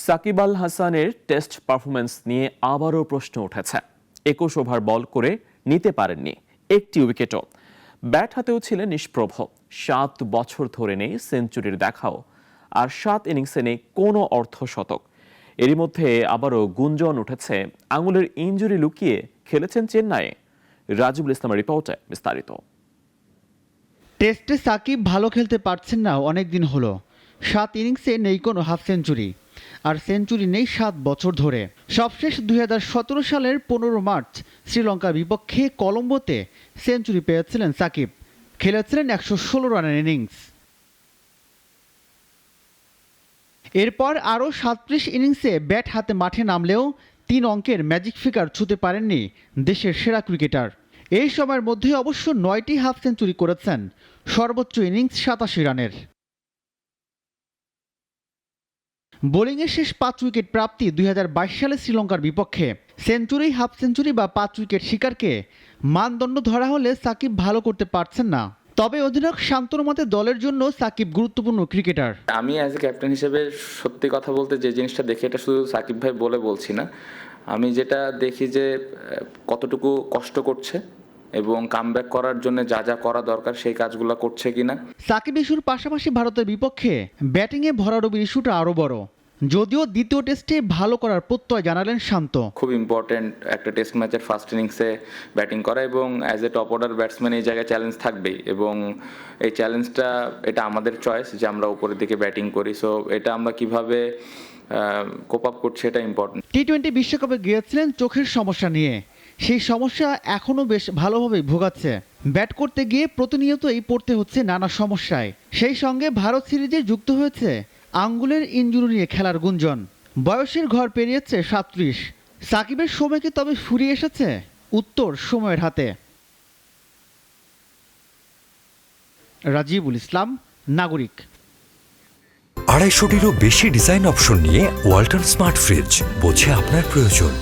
সাকিব আল হাসানের test performance নিয়ে আবারও প্রশ্ন উঠেছে। 21 ওভার বল করে নিতে পারেননি একটি উইকেটও। ব্যাট হাতেও ছিলেন নিষ্প্রভ। 7 বছর ধরে নেই সেঞ্চুরির দেখাও, আর 7 ইনিংসে নেই কোনো অর্ধশতক। এরই মধ্যে আবারও গুঞ্জন উঠেছে আঙুলের ইনজুরি লুকিয়ে খেলেছেন চেন্নাইয়ে। রাজিবুল ইসলামের রিপোর্টে বিস্তারিত। টেস্টে সাকিব ভালো খেলতে পারছেন না অনেকদিন হলো। 7 ইনিংসে নেই কোনো হাফ সেঞ্চুরি, আর সেঞ্চুরি নেই 7 বছর ধরে। সবশেষ 2017 সালের 15 মার্চ শ্রীলঙ্কার বিপক্ষে কলম্বোতে সেঞ্চুরি পেয়েছিলেন সাকিব। খেলেছিলেন 116 রানের ইনিংস। এরপর আরও 37 ইনিংসে ব্যাট হাতে মাঠে নামলেও 3 অঙ্কের ম্যাজিক ফিগার ছুঁতে পারেননি দেশের সেরা ক্রিকেটার। এই সময়ের মধ্যে অবশ্য 9টি হাফ সেঞ্চুরি করেছেন, সর্বোচ্চ ইনিংস 87 রানের। বোলিংয়ে শেষ 5 উইকেট প্রাপ্তি 2022 সালে শ্রীলঙ্কার বিপক্ষে। সেঞ্চুরি, হাফ সেঞ্চুরি বা 5 উইকেট শিকারকে মানদণ্ড ধরা হলে সাকিব ভালো করতে পারছেন না। তবে অধিনায়ক শান্তর মতে দলের জন্য সাকিব গুরুত্বপূর্ণ ক্রিকেটার। আমি অ্যাজ এ ক্যাপ্টেন হিসেবে সত্যি কথা বলতে যে জিনিসটা দেখি, এটা শুধু সাকিব ভাই বলছি না, আমি যেটা দেখি যে কতটুকু কষ্ট করছে এবং কামব্যাক করার জন্য যা যা করা দরকার সেই কাজগুলো করছে কিনা। সাকিব ইস্যুর পাশাপাশি ভারতের বিপক্ষে ব্যাটিংয়ে ভরাডুবির ইস্যুটা আরও বড়। যদিও দ্বিতীয় টেস্টে ভালো করার প্রত্যয় জানালেন শান্ত। খুব ইম্পর্টেন্ট একটা টেস্ট ম্যাচের ফার্স্ট ইনিংসে ব্যাটিং করা, এবং as a top order batsman এই জায়গায় চ্যালেঞ্জ থাকবেই, এবং এই চ্যালেঞ্জটা এটা আমাদের চয়েস যে আমরা উপরের দিকে ব্যাটিং করি। সো এটা আমরা কিভাবে কোপ আপ করছি এটা ইম্পর্টেন্ট। T20 বিশ্বকাপে গিয়েছিলেন চোখের সমস্যা নিয়ে। সেই সমস্যা এখনও বেশ ভালোভাবেই ভোগাচ্ছে। ব্যাট করতে গিয়ে প্রতিনিয়তই পড়তে হচ্ছে নানা সমস্যায়। সেই সঙ্গে ভারত সিরিজে যুক্ত হয়েছে আঙ্গুলের ইনজুরি নিয়ে খেলার গুঞ্জন। বয়সের ঘর পেরিয়েছে 37। সাকিবের সময় কি তবে ফুরিয়ে এসেছে? উত্তর সময়ের হাতে। রাজিবুল ইসলাম, নাগরিক। 250-টিরও বেশি ডিজাইন অপশন নিয়ে ওয়ালটন স্মার্ট ফ্রিজ, বোঝে আপনার প্রয়োজন।